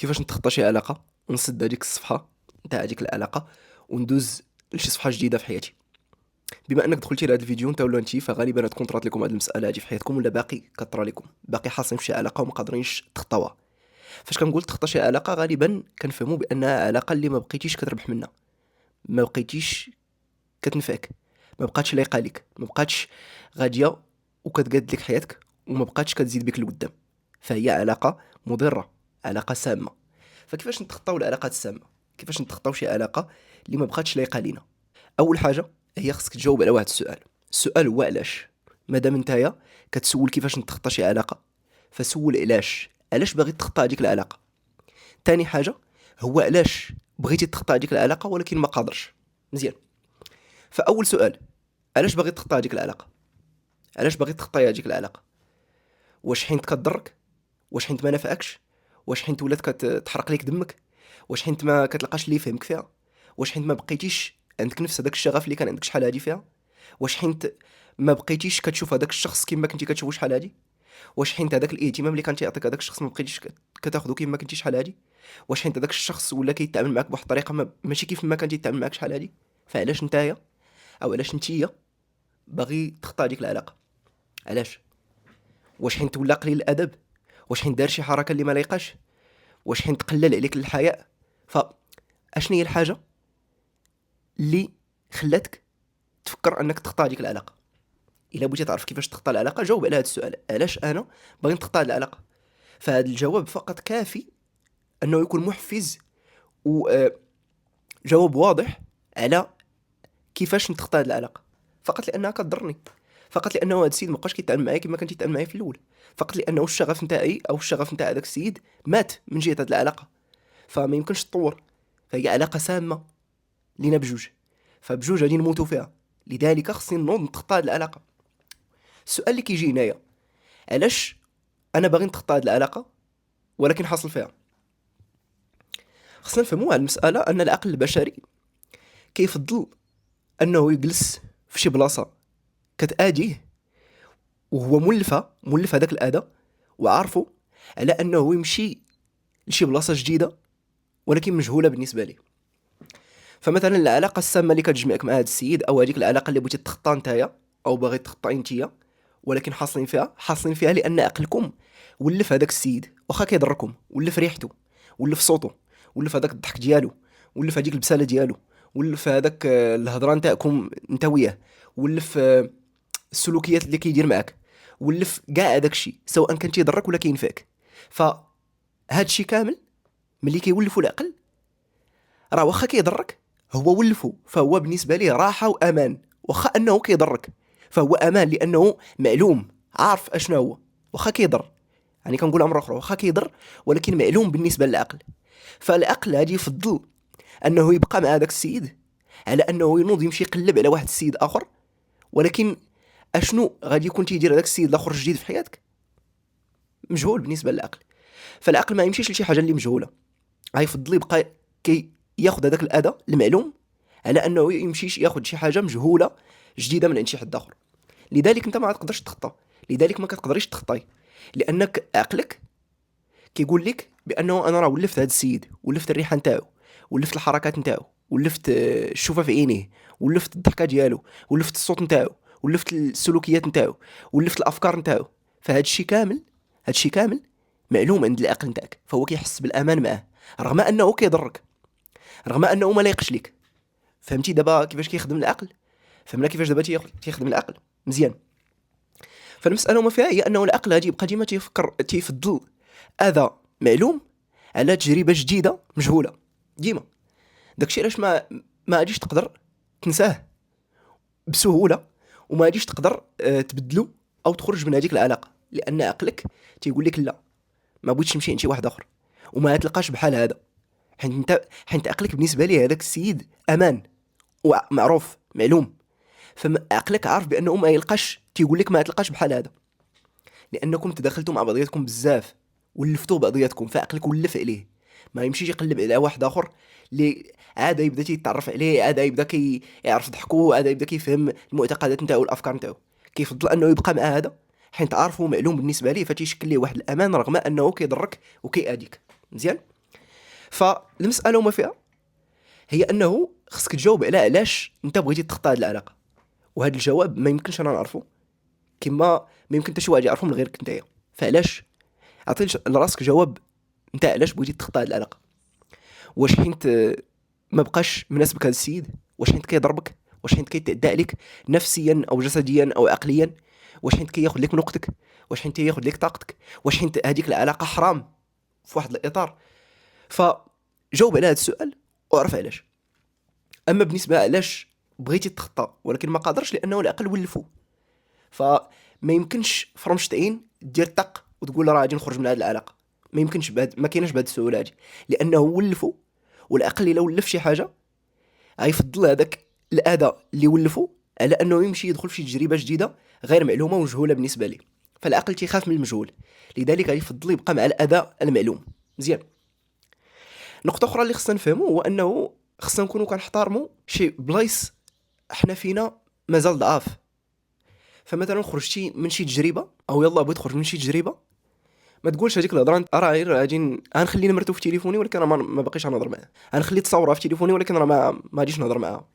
كيفاش نتخطى شي علاقة ونسد هذيك الصفحة نتاع هذيك العلاقة وندوز لشي صفحة جديدة في حياتي. بما انك دخلتي لهذا الفيديو انت ولا انت، فغالبا تكون طرات لكم هذه المسألة هذه في حياتكم، ولا باقي كطرى لكم، باقي حاصلين في شي علاقة وما قادرينش تخطاوها. فاش كنقول تخطى شي علاقة غالبا كنفهموا بانها علاقة اللي ما بقيتيش كتربح منها، ما بقيتيش كتنفعك، ما بقاتش لايقه ليك، ما بقاتش غاديه وكتقاد لك حياتك، وما بقاتش كتزيد بك لقدام. فهي علاقه مضره، علاقه سامه. فكيفاش نتخطاو العلاقات السامه؟ كيفاش نتخطاو شي علاقه اللي ما بقاتش لايقه لينا؟ اول حاجه هي خصك تجاوب على واحد السؤال هو علاش. مادام نتايا كتسول كيفاش نتخطى شي علاقه، فسول علاش باغي تخطى هذيك العلاقه. تاني حاجه هو علاش بغيتي تخطى هذيك العلاقه ولكن ما قادرش. مزيان. فاول سؤال، علاش باغي تخطى هذيك العلاقه؟ علاش باغي تخطى هذيك العلاقه؟ واش حيت كضرك؟ واش حيت ما نفعكش؟ واش حيت ولات كتحرق ليك دمك؟ واش حيت ما كتلقاش اللي يفهمك فيها؟ واش حيت ما بقيتيش عندك نفس هذاك الشغف اللي كان عندك شحال هادي فيها؟ واش حيت ما بقيتيش كتشوف هذاك الشخص كما كنتي كتشوفو شحال هادي؟ واش حيت هذاك الاهتمام اللي كان تيعطيك هذاك الشخص ما بقيتيش كتاخذو كما كنتي شحال هادي؟ واش حيت هذاك الشخص ولا كيتعامل معك بواحد الطريقه ماشي كيف ما كان تيتعامل معك شحال هادي؟ فعلاش نتايا او علاش نتيا باغي تخطى هذيك العلاقه؟ علاش؟ واش حين تولى قليل الادب؟ واش حين دار شي حركه اللي ما لايقاش؟ واش حين تقلل عليك الحياء؟ فاشني هي الحاجه اللي خلاتك تفكر انك تخطى هذيك العلاقه؟ الا بغيتي تعرف كيفاش تخطى العلاقه، جاوب على هذا السؤال، علاش انا باغي نتخطى هذه العلاقه؟ فهذا الجواب فقط كافي انه يكون محفز وجواب واضح على كيفاش نتخطى هذه العلاقه. فقط لانها كضرني، فقط لانه هذا السيد مابقاش كيتعامل معايا كما كان تيتعامل معايا في الاول، فقط لانه الشغف نتاعي او الشغف نتاع هذاك السيد مات من جهه هذه العلاقه، فما يمكنش تطور. فهي علاقه سامه لينا بجوج، فبجوج غادي نموتوا فيها، لذلك خصني نوض نتخطى هذه العلاقه. السؤال اللي كيجي هنايا، علاش انا باغي نتخطى هذه العلاقه ولكن حاصل فيها؟ خصنا نفهموا هذه المساله ان العقل البشري كيفضل انه يجلس في شي بلاصه كتاديه وهو مولف هذاك الاداء وعارفه، على انه يمشي لشي بلاصه جديده ولكن مجهوله بالنسبه ليه. فمثلا العلاقه السامه اللي كتجمعك مع هذا السيد، او هذيك العلاقه اللي بغيتي تخطى نتايا او باغي تخطى انتيا ولكن حاصلين فيها لان عقلكم ولف هذاك السيد، واخا كيضركم، ولف ريحته، ولف صوته، ولف هذاك الضحك ديالو، ولف هذيك البساله ديالو، ولف هذاك الهضره نتاعكم انت وياه، ولف السلوكيات اللي كيدير معك، ولف كاع هذاك الشيء سواء كان تيضرك ولا كينفعك. فهاد الشيء كامل ملي كيولفوا العقل، راه واخا كيضرك هو ولفو، فهو بالنسبه ليه راحه وامان. واخا انه كيضرك فهو امان لانه معلوم، عارف اشنا هو، واخا كيضر، يعني كنقولها مره اخرى، واخا كيضر ولكن معلوم بالنسبه للعقل. فالعقل غادي يفضل انه يبقى مع هذاك السيد على انه ينوض يمشي يقلب على واحد السيد اخر. ولكن اشنو غادي يكون تيدير هذاك السيد الاخر الجديد في حياتك؟ مجهول بالنسبه للعقل. فالعقل ما يمشيش لشي حاجه اللي مجهوله، غيفضل يبقى كي ياخذ هذاك الاداء المعلوم على انه يمشيش ياخذ شي حاجه مجهوله جديده من عند شي حد اخر. لذلك انت ما تقدرش تخطى، لذلك ما كتقدريش تخطاي، لانك عقلك كيقول لك بانه انا راه ولفت هذا السيد، ولفت الريحه نتاعو، ولفت الحركات نتاعو، ولفت الشوفه في عينيه، ولفت الضحكه ديالو، ولفت الصوت نتاعو، ولفت السلوكيات نتاعو، ولفت الافكار نتاعو. فهاد الشيء كامل، هاد الشيء كامل معلوم عند العقل نتاعك، فهو كيحس بالامان معاه رغم انه كيضرك، رغم انه ما لايقش ليك. فهمتي دابا كيفاش كيخدم العقل؟ فهمنا كيفاش دابا تيخدم العقل مزيان. فالمساله وما فيها هي انه العقل غادي يبقى ديما تيفضل اذى معلوم على تجربه جديده مجهوله ديما. داكشي علاش ما غاديش تقدر تنساه بسهوله، وما غاديش تقدر تبدلو او تخرج من هذيك العلاقه، لان عقلك تيقول لك لا، ما بغيتش نمشي لشي واحد اخر وما تلقاش بحال هذا. حيت عقلك بالنسبه ليه هذاك السيد امان ومعروف معلوم، فعقلك عارف بانه ما يلقاش، تيقول لك ما تلقاش بحال هذا، لانكم تداخلتوا مع بعضياتكم بزاف ولفتوا بعضياتكم، فعقلك ولف عليه، ما يمشيش يقلب على واحد اخر اللي عاد يبدا يتعرف عليه، عاد يبدا يعرف ضحكو، عاد يبدا كيفهم المعتقدات نتاعو والافكار نتاعو. كيفضل انه يبقى مع هذا حيت عارفه معلوم بالنسبه ليه، فتيشكل ليه واحد الامان رغم انه كيضرك وكيأذيك. مزيان. فالمساله وما فيها هي انه خصك تجاوب على علاش انت بغيتي تقطع هذه العلاقه. وهذا الجواب ما يمكنش انا نعرفه، كما ما يمكن حتى شي واحد يعرفه من غيرك نتايا. فعلاش عطي لراسك جواب، انت علاش بغيتي تقطع هذه العلاقه؟ واش حيت ما بقاش مناسبك هذا السيد؟ واش حيت كيضربك؟ واش حيت كيتعدى عليك نفسيا او جسديا او عقليا؟ واش حيت كياخذ لك من وقتك؟ واش حيت ياخذ لك طاقتك؟ واش حيت هذيك العلاقه حرام في واحد الاطار؟ فجاوب على هذا السؤال واعرف علاش. اما بالنسبه علاش بغيتي تخطى ولكن ما قادرش، لانه العقل ولفو. فما يمكنش فرمشت عين دير طق وتقول راه غادي نخرج من هذه العلاقه. ما يمكنش ما كايناش بهذه السهوله هذه، لانه ولفو. والعقل الا ولف شي حاجه غيفضل هذاك الاذى اللي ولفو على انه يمشي يدخل في شي تجربه جديده غير معلومه ومجهوله بالنسبه ليه. فالعقل تيخاف من المجهول، لذلك غيفضل يبقى مع الاذى المعلوم. مزيان. نقطه اخرى اللي خصنا نفهمو هو انه خصنا نكونوا كنحترموا شي بلايص حنا فينا مازال ضعاف. فمثلا خرجتي من شي تجربه، او يلا بغيت تخرج من شي تجربه، ما تقولش هذيك الهضره راه غير غادي غنخلي نمرتو في تليفوني ولكن راه ما باقيش نهضر معاه، غنخلي تصاورها في تليفوني ولكن راه ما غاديش نهضر معاها،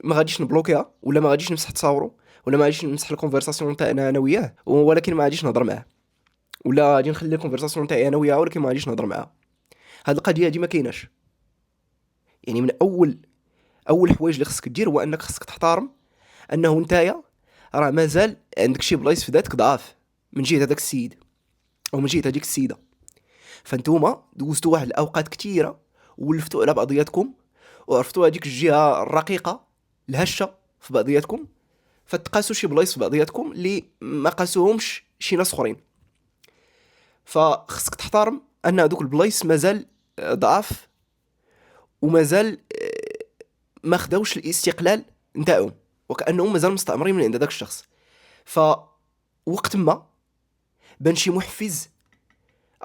ما غاديش نبلوكيها، ولا ما غاديش نمسح تصاورو، ولا ما غاديش نمسح الكونفرساسيون تاعنا انا وياه ولكن ما غاديش نهضر معاه، ولا غادي نخلي الكونفرساسيون تاعي انا وياه ولكن ما غاديش نهضر معاه. هاد القضيه هادي ما كايناش. يعني من اول حوايج اللي خصك دير هو انك خصك تحترم انه نتايا راه مازال عندك شي بلايص في ذاتك ضعاف من جهه هذاك السيد او من جهه هذيك السيده. فانتوما دوزتوا واحد الاوقات كثيره ولفتوا على بعضياتكم وعرفتوا هذيك الجهه الرقيقه الهشه في بعضياتكم، فتقاسوا شي بلايص في بعضياتكم اللي ما قاسوهمش شي ناس اخرين. فخصك تحترم ان هذوك البلايص مازال ضعاف ومازال ما خداوش الاستقلال نتاعهم، وكانهم مازال مستعمرين من عند هذاك الشخص. فوقت ما بان شي محفز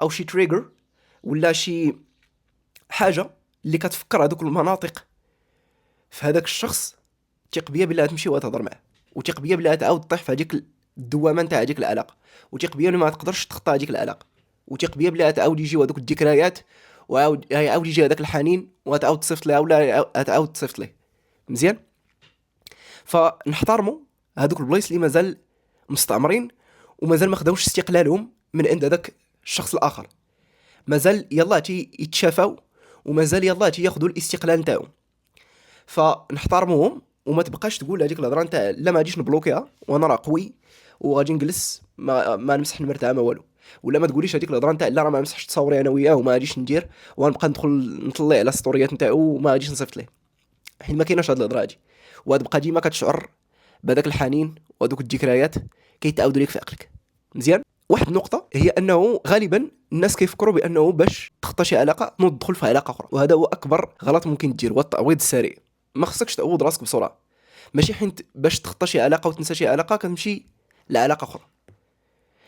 او شي تريجر ولا شي حاجه اللي كتفكر هذوك المناطق في هذاك الشخص، ثق بيا بلا تمشي وتهضر معاه، وثق بيا بلا تعاود تطيح في هذيك الدوامه نتاع هذيك العلاقه، وثق بيا ما تقدرش تخطى هذيك العلاقه، وثق بيا بلا تعاود يجيو هذوك الذكريات وعاود يجي هذاك الحنين وتعاود تصيفط لها ولا تعاود تصيفط ليه. مزيان. فنحترموا هذوك البلايص اللي مازال مستعمرين ومازال ما خداوش استقلالهم من عند هذاك الشخص الاخر، مازال يلا يتشافوا ومازال يلا ياخذوا الاستقلال نتاعهم. فنحترموهم وما تبقاش تقول هذيك الهضره نتاع لا ما غاديش نبلوكيها وانا راه قوي وغادي نجلس ما نمسح المرتاع ما والو، ولا ما تقوليش هذيك الهضره نتاع لا راه ما نمسحش تصاوري انا وياه وما غاديش ندير ونبقى ندخل نطلع على ستوريات نتاعو وما غاديش نصيفط ليه، حيت ما كايناش هاد الهضره هادي. وتبقى ديما كتشعر بهذاك الحنين وهذوك الذكريات كيتعاودوا ليك في عقلك. مزيان. واحد النقطه هي انه غالبا الناس كيفكروا بانه باش تخطى شي علاقه نوض تدخل في علاقه اخرى، وهذا هو اكبر غلط ممكن دير، هو التعويض السريع. ما خصكش تعوض راسك بسرعه، ماشي حيت باش تخطى شي علاقه وتنسى شي علاقه كتمشي لعلاقه اخرى.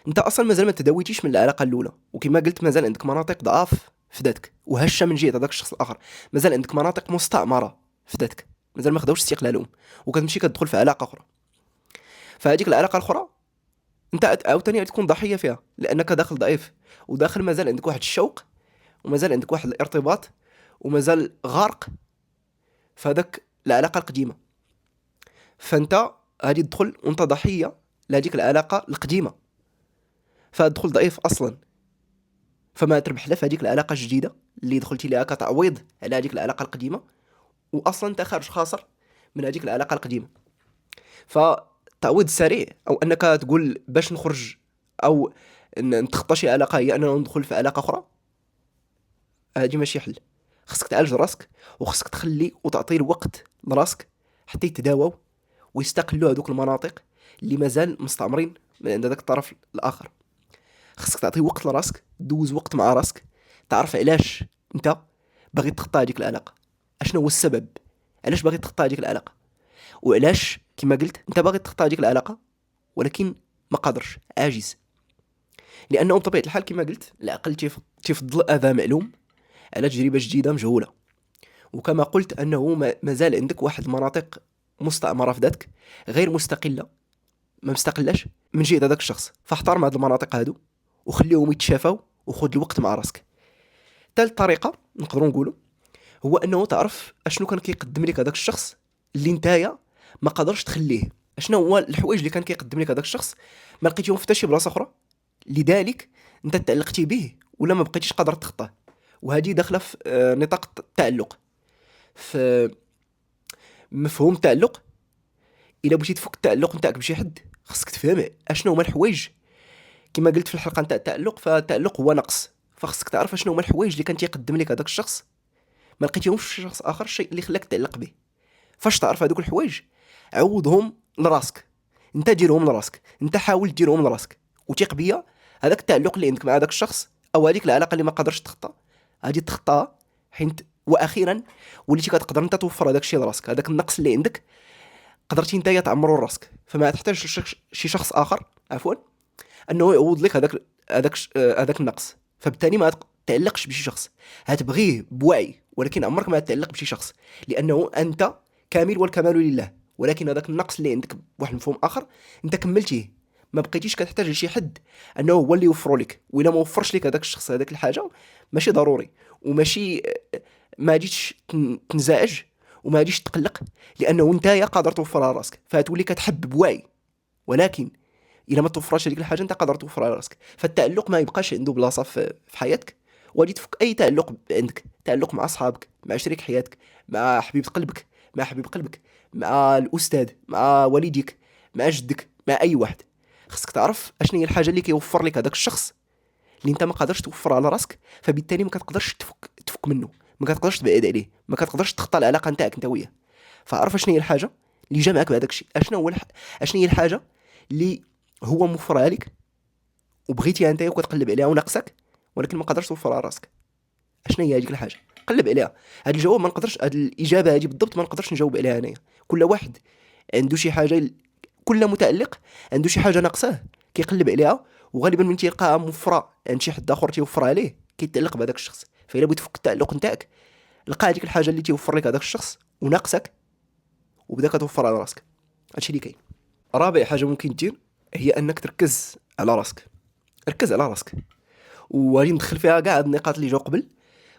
انت اصلا مازال ما تداويتيش من العلاقه الاولى، وكما قلت مازال عندك مناطق ضعاف في ذاتك وهشه من جهه هذاك الشخص الاخر، مازال عندك مناطق مستعمره في ذاتك مازال ما خداوش استقلالهم، وكتمشي كتدخل في علاقه اخرى. فهذيك العلاقه الاخرى انت عاوتاني تكون ضحيه فيها لانك داخل ضعيف وداخل مازال عندك واحد الشوق ومازال عندك واحد الارتباط ومازال غارق في هذاك العلاقه القديمه. فانت غادي تدخل وانت ضحيه لهذيك العلاقه القديمه، فادخل ضعيف اصلا، فما تربح لا في هذيك العلاقه الجديده اللي دخلتي لها كتعويض على هذيك العلاقه القديمه، واصلا انت خارج خاسر من هذيك العلاقه القديمه. فالتعويض السريع او انك تقول باش نخرج او نتخطى شي علاقه هي اننا ندخل في علاقه اخرى، هذه ماشي حل. خصك تعالج راسك وخصك تخلي وتعطي الوقت لراسك حتى يتداووا ويستقلوا هذوك المناطق اللي مازال مستعمرين من عند هذاك الطرف الاخر. خصك تعطي وقت لراسك، دوز وقت مع راسك، تعرف علاش انت باغي تخطى هذيك العلاقه، اشنو هو السبب علاش باغي تخطى هذيك العلاقه، وعلاش كما قلت انت باغي تخطى هذيك العلاقه ولكن ما قادرش، عاجز. لانه بطبيعه الحال كما قلت العقل تيفضل اذى معلوم على تجربه جديده مجهوله. وكما قلت انه مازال عندك واحد المناطق مستعمره في ذاتك غير مستقله، ما مستقلاش من جهه هذاك الشخص. فاحترم هذه المناطق هادو وخليهم يتشافوا وخذ الوقت مع راسك، ثالث طريقه نقدروا نقولوا هو انه تعرف اشنو كان كيقدم لك هذاك الشخص اللي نتايا ما قدرش تخليه. اشنو هو الحوايج اللي كان كيقدم لك هذاك الشخص ما لقيتيهم في حتى شي بلاصه اخرى، لذلك انت تعلقتي به ولا ما بقيتيش قادر تخطاه. وهذه داخله في نطاق التعلق. في مفهوم التعلق، الا بغيتي تفك التعلق نتاعك بشي حد خاصك تفهم اشنو هما الحوايج. كما قلت في الحلقه نتاع التعلق، فالتعلق هو نقص، فخصك تعرف اشنو هما الحوايج اللي كان تيقدم لك هذاك الشخص ما لقيتيهمش في شخص اخر، الشيء اللي خلاك تعلق به. فاش تعرف هذوك الحوايج عوضهم لراسك، انت ديرهم لراسك، انت حاول ديرهم لراسك، وثيق بيا هذاك التعلق اللي عندك مع هذاك الشخص او هذيك العلاقه اللي ما قدرش تخطى غادي تخطاها، حين واخيرا وليتي كتقدر انت توفر هذاك الشيء لراسك. هذاك النقص اللي عندك قدرتي انت تعمرو لراسك، فما تحتاج شي شخص اخر عفوا انه يعوض لك هذاك النقص. فبالتالي ما تعلقش بشي شخص، هتبغيه بوعي ولكن عمرك ما تعلق بشي شخص، لانه انت كامل والكمال لله، ولكن هذاك النقص اللي عندك بواحد المفهوم اخر انت كملتيه، ما بقيتيش كتحتاج لشي حد انه هو اللي يوفرو لك. والا ما وفرش لك هذاك الشخص هذاك الحاجه ماشي ضروري، وماشي ما جيتش تنزعج وما غاديش تقلق، لانه نتايا قادر توفرها لراسك، فتولي كتحب بوعي. ولكن الا ما توفرش هذيك الحاجه انت قادر توفرها لراسك. فالتعلق ما يبقاش عنده بلاصه في حياتك، وغادي تفك اي تعلق عندك، تعلق مع اصحابك، مع شريك حياتك، مع حبيب قلبك، مع حبيب قلبك، مع الاستاذ، مع والديك، مع جدك، مع اي واحد. خصك تعرف اشنو هي الحاجه اللي كيوفر لك هذاك الشخص اللي انت ما قادرش توفرها على راسك، فبالتالي ما كتقدرش تفك منه، ما كتقدرش تبعد عليه، ما كتقدرش تخطى العلاقه نتاعك انت وياه. فعرف اشنو هي الحاجه اللي جمعك بهذاك الشيء، اشنو هي الحاجه اللي هو موفرها لك وبغيتيها انت وكتقلب عليها وناقصك ولكن ما قدرش توفرها راسك. اشنو هي هذيك الحاجه؟ قلب عليها. هذا الجواب ما نقدرش، هذه الاجابه هذه بالضبط ما نقدرش نجاوب عليها انايا. كل واحد عنده شي حاجه، كل متعلق عنده شي حاجه ناقصاه كيقلب عليها، وغالبا من تيلقاها موفره عند شي حد اخر تيوفرها عليه كيتعلق بهذاك الشخص. فإلا بغيت تفك التعلق نتاعك لقى هذيك الحاجه اللي تيوفر لك هذاك الشخص وناقصك وبدا كتوفرها على راسك. هادشي اللي كاين. رابع حاجه ممكن دير هي انك تركز على راسك. ركز على راسك، وغادي ندخل فيها كاع هاد النقاط اللي جاو قبل،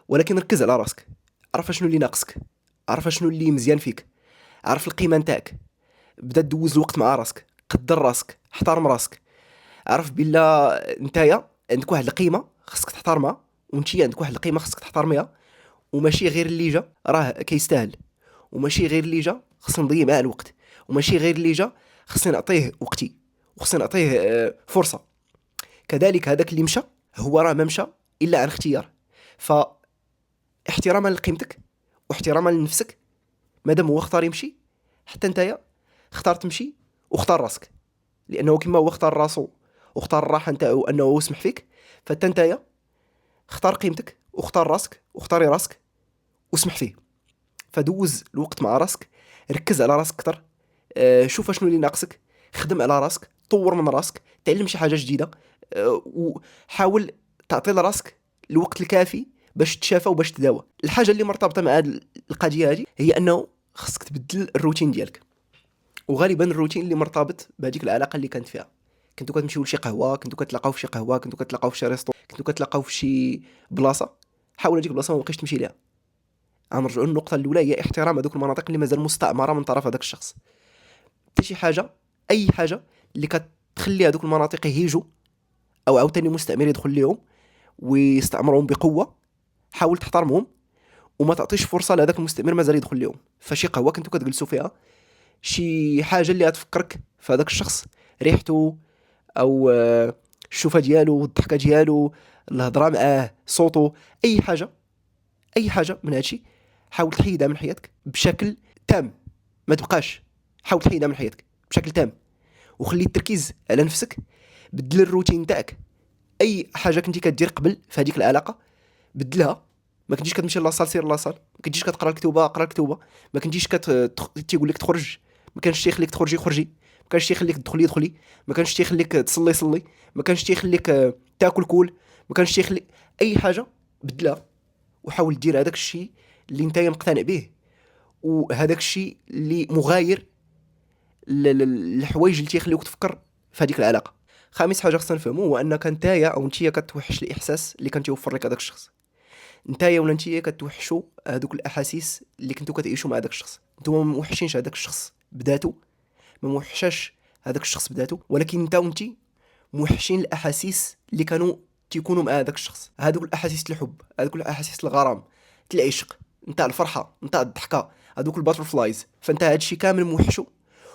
ولكن ركز على راسك. عرف شنو اللي ناقصك، عرف شنو اللي مزيان فيك، عرف القيمه نتاعك، بدا دوز الوقت مع راسك، قدر راسك، احترم راسك. عرف بلا نتايا عندك واحد القيمه خصك تحترمها، وانتي عندك واحد القيمه خصك تحترميها، وماشي غير اللي جا راه كيستاهل، وماشي غير اللي جا خصني نضيع معاه الوقت، وماشي غير اللي جا خصني نعطيه وقتي وخصني نعطيه فرصه. كذلك هذاك اللي مشى هو راه ما مشى الا عن اختيار. فاحتراما لقيمتك واحتراما لنفسك، مادام هو اختار يمشي حتى نتايا اختار تمشي واختار راسك، لانه كما هو اختار راسو واختار الراحه نتاعو انه يسمح فيك، فانت نتايا اختار قيمتك واختار راسك واختاري راسك واسمح فيه. فدوز الوقت مع راسك، ركز على راسك اكثر، شوف شنو اللي ناقصك، خدم على راسك، طور من راسك، تعلم شي حاجه جديده، وحاول تعطي لراسك الوقت الكافي باش تشافى وباش تداوى. الحاجه اللي مرتبطه مع هذه القضيه هذه هي انه خصك تبدل الروتين ديالك. وغالبا الروتين اللي مرتبط بهذيك العلاقه اللي كانت فيها، كنتو كتمشيو لشي قهوه، كنتو كتلاقاو في شي قهوه، كنتو كتلاقاو في شي ريستو، كنتو كتلاقاو في شي بلاصه، حاول هذيك البلاصه ما بقيتش تمشي ليها. غنرجعوا للنقطه الاولى، هي احترام هذوك المناطق اللي مازال مستعمره من طرف هذاك الشخص. حتى شي حاجه، اي حاجه اللي كتخلي هذوك المناطق يهيجوا او عاوتاني مستعمر يدخل لهم ويستعمرهم بقوه، حاول تحترمهم وما تعطيش فرصه لهذاك المستعمر مازال يدخل لهم. فشي قهوه كنتو كتجلسوا فيها، شي حاجه اللي غتفكرك في هذاك الشخص، ريحته او الشوفه ديالو، الضحكه ديالو، الهضره معاه، صوته، اي حاجه، اي حاجه من هادشي حاول تحيدها من حياتك بشكل تام. ما تبقاش، حاول تحيدها من حياتك بشكل تام، وخلي التركيز على نفسك. بدل الروتين تاعك، اي حاجه كنتي كدير قبل في هذيك العلاقه بدلها. ما كنتيش كتمشي لاصال سير لاصال، ما كنتيش كتقرا الكتوبه قرا الكتوبه، ما كنتيش تيقول لك تخرج ما كانش تيخليك تخرجي خرجي، ما كانش تيخليك تدخلي دخلي، ما كانش تيخليك تصلي صلي، ما كانش تيخليك تاكل كول، ما كانش تيخلي اي حاجه بدلها. وحاول دير هذاك الشيء اللي نتايا مقتنع به، وهذاك الشيء اللي مغاير الحوايج اللي تيخليوك تفكر في هذيك العلاقه. خامس حاجه خصنا نفهمو هو انك نتايا او نتيا كتوحش الاحساس اللي كان تيوفر لك هذاك الشخص. نتايا ولا نتيا كتوحشوا هذوك الاحاسيس اللي كنتو كتعيشوا مع داك الشخص. نتوما ما موحشينش هذاك الشخص بذاته، ما موحشاش هذاك الشخص بذاته، ولكن انت وانتي موحشين الاحاسيس اللي كانوا تيكونوا مع هذاك الشخص. هذوك الاحاسيس الحب، هذوك الاحاسيس الغرام، العشق، نتاع الفرحه، نتاع الضحكه، هذوك الباترفلايز. فانت هادشي كامل موحشو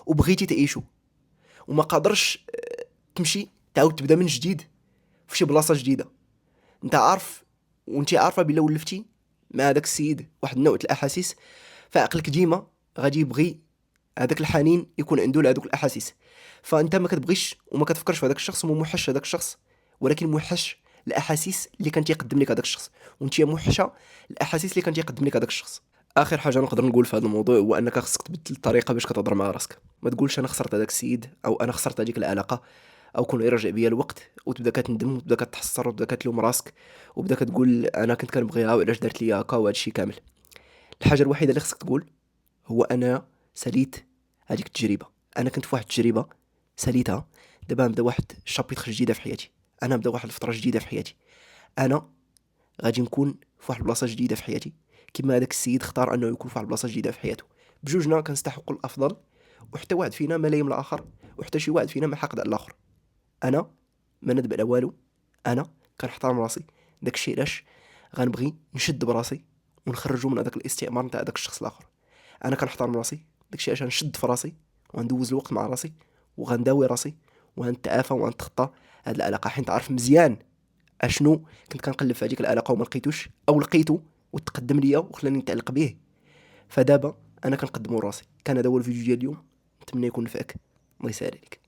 وبغيتي تعيشو، وما قادرش تمشي تعاود تبدا من جديد في شي بلاصه جديده. انت عارف وانتي عارفه بلا ولفتي مع هذاك السيد واحد النوع د الاحاسيس، فعقلك ديما غادي يبغي هذاك الحنين يكون عنده لهذوك الاحاسيس. فانت ما كتبغيش وما كتفكرش في هذاك الشخص وما موحش هذاك الشخص، ولكن موحش الاحاسيس اللي كان تيقدم لك هذاك الشخص، وانت موحشه الاحاسيس اللي كان تيقدم لك هذاك الشخص. اخر حاجه نقدر نقول في هذا الموضوع هو انك خصك تبدل الطريقه باش كتهضر مع راسك. ما تقولش انا خسرت هذاك السيد او انا خسرت هذيك العلاقه او كون يرجع بيا الوقت، وتبدا كتندم وتبدا كتحسر وتبدا كتلوم راسك وبدا كتقول انا كنت كنبغيها وعلاش دارت لي هكا وهذا الشيء كامل. الحاجه الوحيده اللي خصك تقول هو انا ساليت هذيك التجربه، انا كنت في واحد التجربه ساليتها، دابا نبدا واحد الشابيتر جديده في حياتي، انا نبدا واحد الفتره جديده في حياتي، انا غادي نكون في واحد البلاصه جديده في حياتي كما هذاك السيد اختار انه يكون في واحد البلاصه جديده في حياته. بجوجنا كنستحقوا الافضل، وحتى واحد فينا ما لايم الاخر، وحتى شي واحد فينا ما حاقد على الاخر. انا ما ندب على والو، انا كنحترم راسي. داكشي علاش غنبغي نشد براسي ونخرجو من هذاك الاستعمار نتاع داك الشخص الاخر. انا كنحترم راسي، داكشي علاش غنشد في راسي وغندوز الوقت مع راسي وغنداوي راسي وغنتعافى وغنتخطى هاد العلاقه، حيت عارف مزيان اشنو كنت كنقلب في هذيك العلاقه وما لقيتوش، او لقيتو وتقدم ليا وخلاني نتعلق به. فدابا انا كنقدمو راسي. كان هذا هو الفيديو ديال اليوم، نتمنى يكون نفعك. الله يسهل عليك.